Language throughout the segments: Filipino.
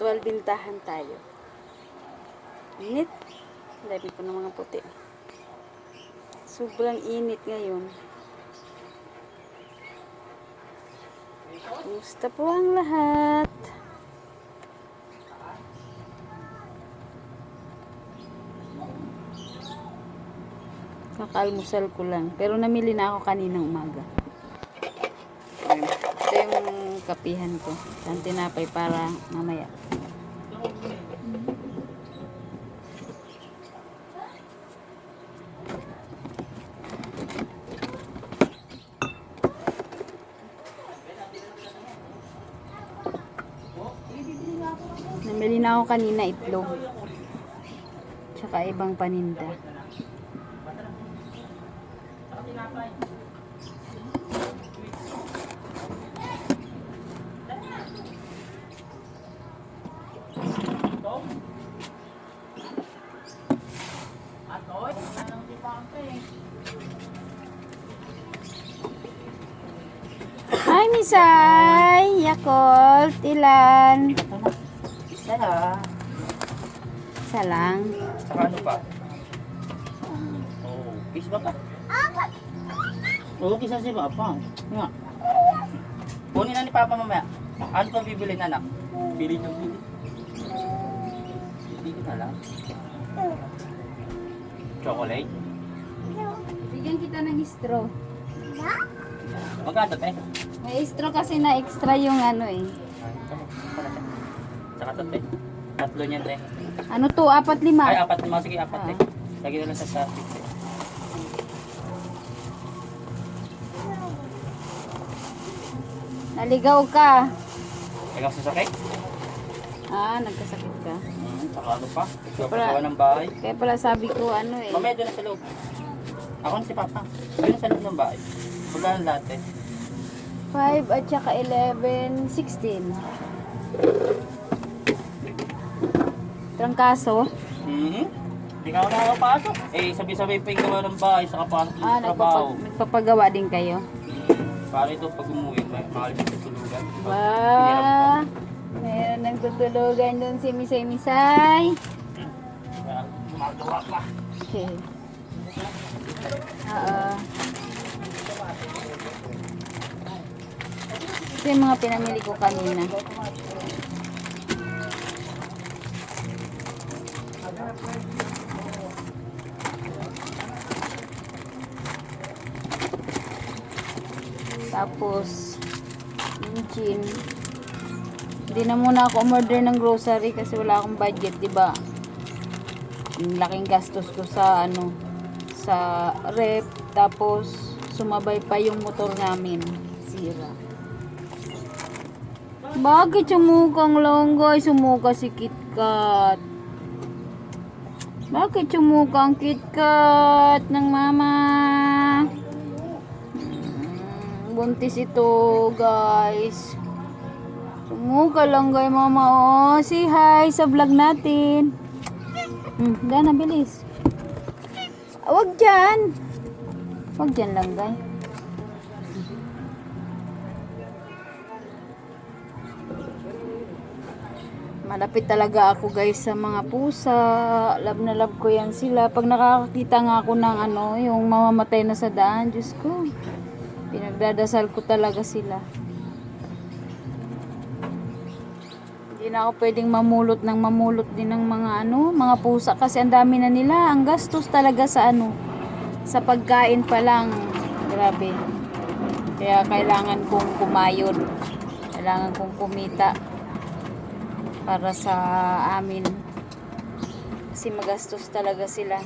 Mag-albintahan tayo. Init. Labi ko ng mga puti. Sobrang init ngayon. Kumusta po ang lahat? Kakaalmusal ko lang. Pero namili na ako kaninang umaga. Ito yung kapihan ko. Ang tinapay para mamaya. Namili na ako kanina itlog. Tsaka ibang paninda. Hi, Misay! Yakult, ilan? Isa na. Isa lang. Saka ano pa? Oh, kiss ba ka? Oo, kiss na si Papa. Nga. Kunin na ni Papa mamaya. Ano pa bibili na anak? Bili ng bili. Bili ko na lang. Chocolate? Bigyan kita ng straw. Magkano te? May straw kasi na extra yung ano eh. Saka to te. Tatlo niyan te. Ano to? 4, 5? Ay, apat naman. Sige, apat te. Lagi na lang sa traffic te. Naligaw ka. Ikaw sasakay? Nagkasakit ka. Saka ano pa? Ikaw ng bahay. Kaya pala sabi ko ano eh. Mamaya doon na sa loob. Ako na si Papa. Doon na sa loob ng bahay. Pagkaan lahat eh. 5 at saka 11, 16. Trangkaso? Hindi ka ako nakapasok. Eh, sabi-sabi pa yung gawa ng bahay sa kapasok ng trabaho. Nagpapagawa din kayo? Para ito pag umuwi, makalimit sa tulugan. Ba, meron nagtutulugan doon si Misay. Kaya gumagawa pa. Okay. Oo. Ito yung mga pinamili ko kanina. Tapos, gin. Hindi na muna ako umorder ng grocery kasi wala akong budget, diba? Yung laking gastos ko sa ano, sa rep. Tapos, sumabay pa yung motor namin. Sira. Bakit sumukang longgay? Sumuka si KitKat. Bakit sumukang KitKat ng mama? Buntis ito, guys. Sumuka lang kay mama. Oh, say hi sa vlog natin. Gana, bilis. Wag dyan. Wag dyan lang, guys. Malapit talaga ako, guys, sa mga pusa. Love na love ko yan sila. Pag nakakakita nga ako ng ano, yung mamamatay na sa daan, Diyos ko. Pinagdadasal ko talaga sila. Hindi na ako pwedeng mamulot din ng mga ano, mga pusa kasi ang dami na nila. Ang gastos talaga sa ano, sa pagkain pa lang. Grabe. Kaya kailangan kong kumayod. Kailangan kong kumita para sa amin. Kasi magastos talaga sila.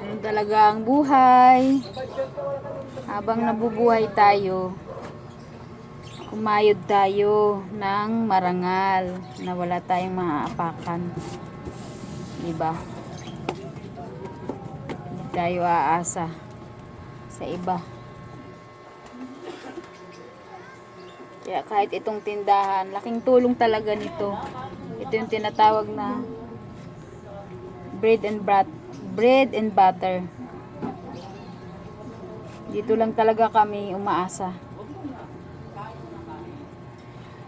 Ganun talaga ang buhay. Habang nabubuhay tayo, kumayod tayo ng marangal na wala tayong maaapakan. Diba? Hindi tayo aasa sa iba. Kaya kahit itong tindahan, laking tulong talaga nito. Ito yung tinatawag na bread and butter. Dito lang talaga kami umaasa.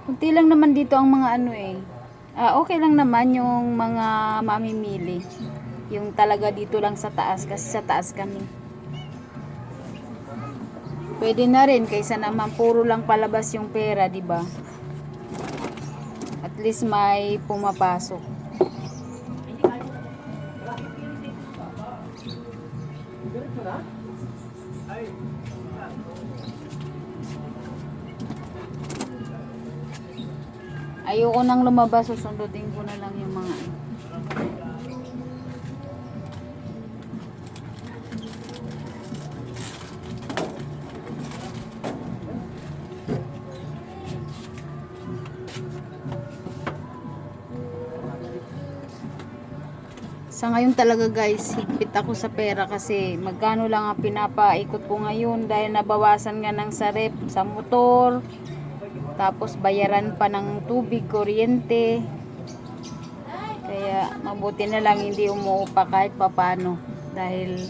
Kunti lang naman dito ang mga ano eh. Okay lang naman yung mga mamimili. Yung talaga dito lang sa taas kasi sa taas kami. Pwede na rin kaysa naman puro lang palabas yung pera, di ba? At least may pumapasok. Ayoko nang lumabas, susundutin ko na lang yung mga sa ngayon talaga guys, higpit ako sa pera kasi magkano lang ang pinapaikot ko ngayon dahil nabawasan nga ng sarip sa motor, tapos bayaran pa ng tubig, kuryente. Kaya mabuti na lang hindi umuupa kahit papano dahil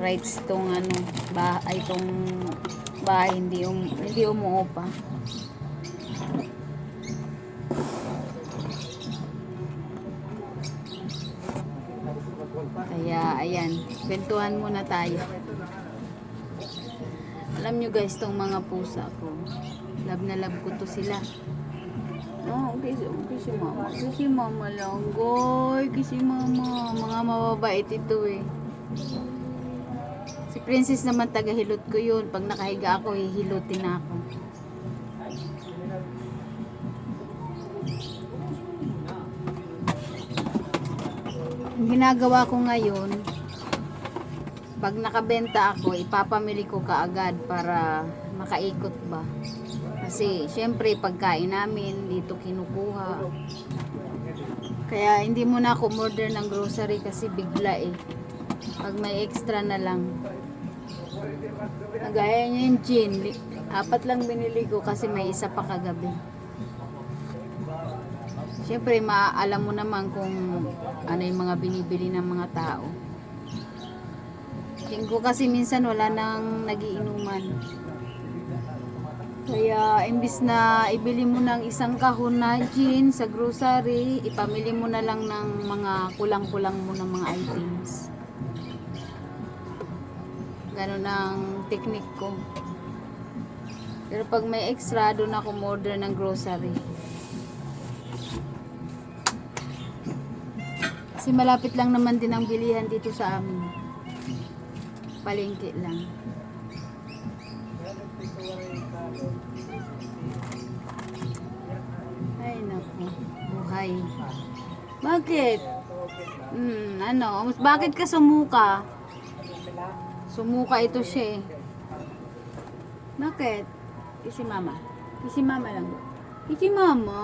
rights tong ano, itong bahay hindi umuupa. Kaya ayan, kwentuhan muna tayo. Alam nyo guys, tong mga pusa ko, love na love ko to sila. Okay si mama. Si mama lang, goy. Si mama. Mga mababait ito eh. Si Princess naman taga-hilot ko yun. Pag nakahiga ako, hihilutin na ako. Ang ginagawa ko ngayon, pag nakabenta ako, ipapamili ko kaagad para makaikot ba. Kasi syempre pagkain namin dito kinukuha. Kaya hindi muna ako order ng grocery kasi bigla eh. Pag may extra na lang. Nagaya niya yung gin. 4 lang binili ko kasi may isa pa kagabi. Syempre alam mo naman kung ano yung mga binibili ng mga tao. Tingin ko kasi minsan wala nang nagiinuman. Kaya imbis na ibili mo ng isang kahon na gin sa grocery, ipamili mo na lang ng mga kulang-kulang mo ng mga items. Ganon ang technique ko. Pero pag may extra, doon ako order ng grocery. Kasi malapit lang naman din ang bilihan dito sa amin. Palengke lang. Ay naku, buhay. Bakit? Bakit ka sumuka? Sumuka ito siya eh. Bakit? Kisi mama. Kisi mama lang. Kisi mama.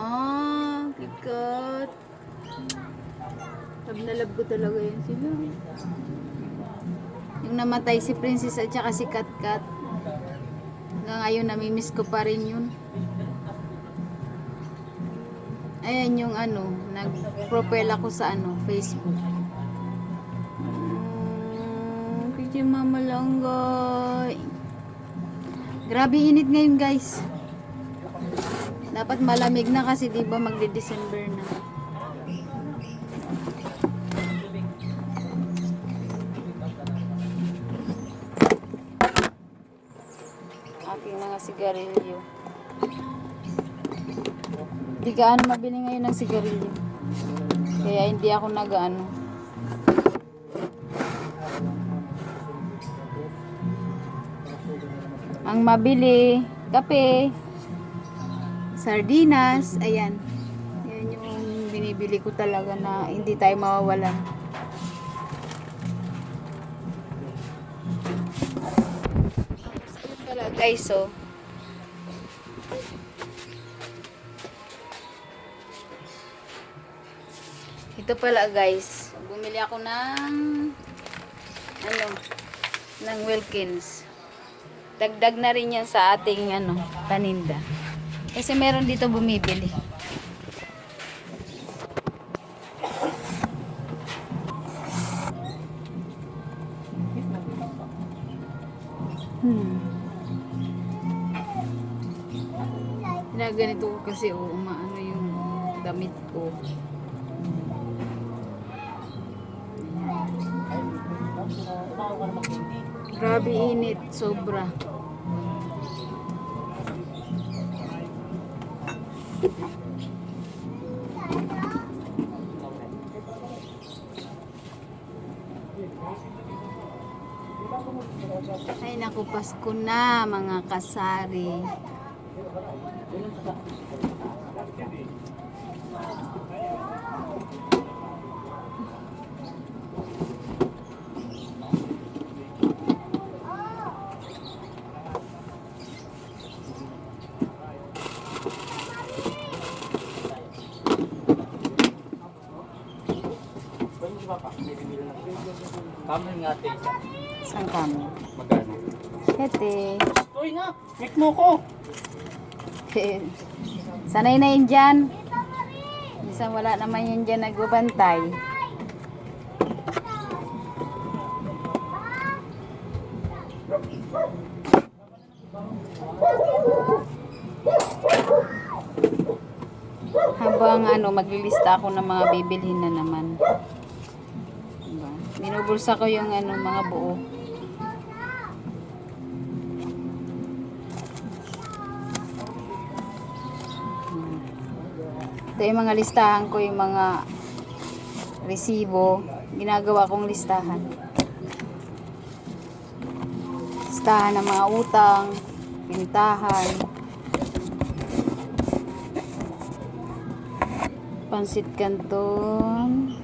Kikat. Love na love ko talaga yun sila. Yung namatay si Princess at saka si Kat Kat. Hanggang ngayon namimiss ko pa rin yun. Ayan yung nag-profile ako sa Facebook. Kasi mama lang guys. Grabe init ngayon guys. Dapat malamig na kasi diba magde-December na. Aking mga sigarilyo. Hindi gaano mabili ngayon ng sigarilyo. Kaya hindi ako nag-ano. Ang mabili, kape, sardinas, ayan. Yan yung binibili ko talaga na hindi tayo mawawalan. Ayun pala guys, so. Ito pala guys, bumili ako ng ng Wilkins. Dagdag na rin yan sa ating paninda. Kasi meron dito bumibili. Ginaganito ko kasi umaano yung damit ko. Ay, umawa ka na mag-hindi. Grabe init, sobra. Ay naku, Pasko na mga kasari. Kamil nga ate isa. Saan kami? Magkano? Hete. Uy nga, mik mo ko. Sanay na yun dyan. Minsan wala naman yun dyan nagbabantay. Habang maglilista ako ng mga bibilhin na naman. Diba? Binubulsa ko yung mga buo. Ito yung mga listahan ko, yung mga resibo. Ginagawa kong listahan. Listahan ng mga utang, pintahan, pansit canton,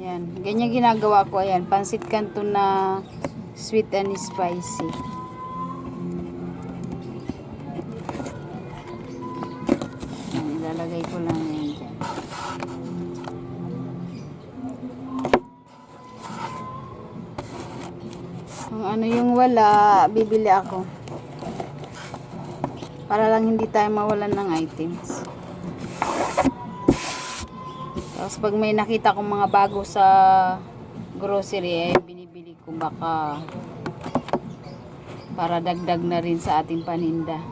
yan, ganyan ginagawa ko. Ayan, pansit canton na sweet and spicy. Ayan, ilalagay ko lang yan dyan. Kung ano yung wala, bibili ako. Para lang hindi tayo mawalan ng items. Tapos pag may nakita kong mga bago sa grocery, binibili ko baka para dagdag na rin sa ating paninda.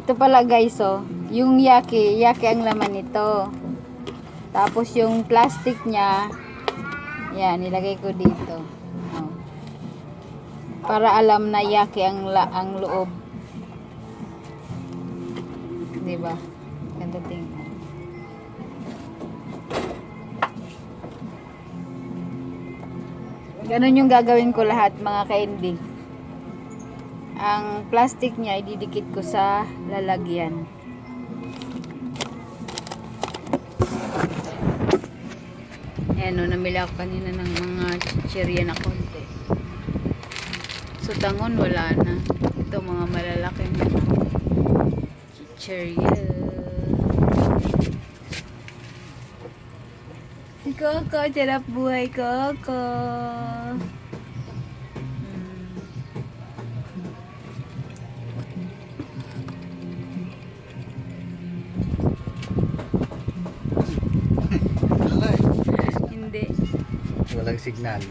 Ito pala guys, yung yaki ang laman nito. Tapos yung plastic niya, yan, nilagay ko dito. Oh. Para alam na yaki ang loob. Diba? Ganda tingnan. Ganun yung gagawin ko lahat mga ka-candy. Ang plastic niya ididikit ko sa lalagyan. Ayan namili ako kanina ng mga chichirya na konti. So tangon wala na. Ito mga malalaking chichirya. Si Coco, sarap buhay Coco. Hindi. Walang signal.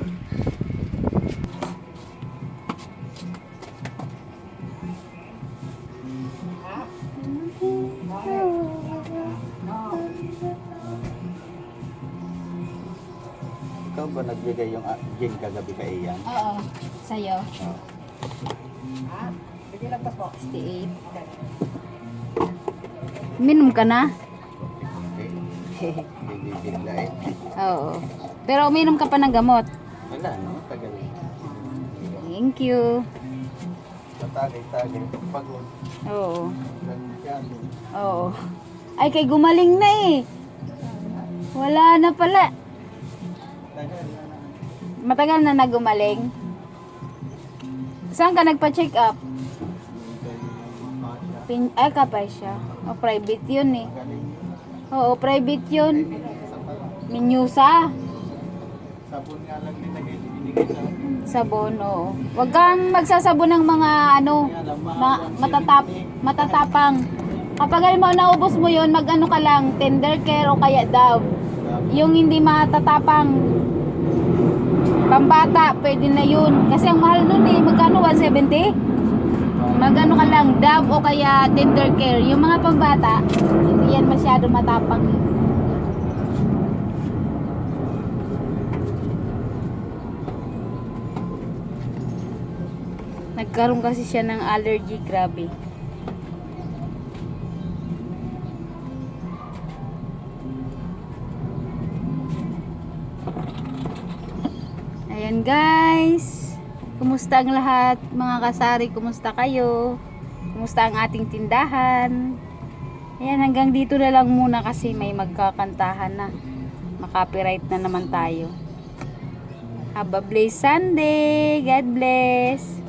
Ikaw ba nagbigay yung gin kagabi kay Ian? Oo. Sa'yo. Oo. Bigyan lang po. 68. Minom ka na? Okay. Bigla eh. Oo. Pero uminom ka pa ng gamot. Wala, no? Tagal. Thank you. Tatagay-tagay. Pagod. Oo. Masyado. Oo. Ay, kay gumaling na eh. Wala na pala. Tagal na. Matagal na nagumaling. Saan ka nagpa-check up? Kay Ay, kapay siya. O, private yun eh. Galing. Oo, private yun. Sa pala. Minyusa. Sabon nga lang binigay sa akin. Sabon, oo. Huwag kang magsasabon ng mga ano, Kaya lang, mahal ang matatapang. Kapag alam mo, naubos mo yun, mag-ano ka lang, tender care o kaya Dove. Yung hindi matatapang, pambata, pwede na yun. Kasi ang mahal nun eh, magkano, 170? Magano ka lang, Dove o kaya tender care. Yung mga pambata, hindi yan masyado matapang eh. Nagkaroon kasi siya ng allergy, grabe. Ayan guys, kumusta ang lahat mga kasari, kumusta kayo? Kumusta ang ating tindahan? Ayan, hanggang dito na lang muna kasi may magkakantahan na. Makapiright na naman tayo. Have a blessed Sunday. God bless.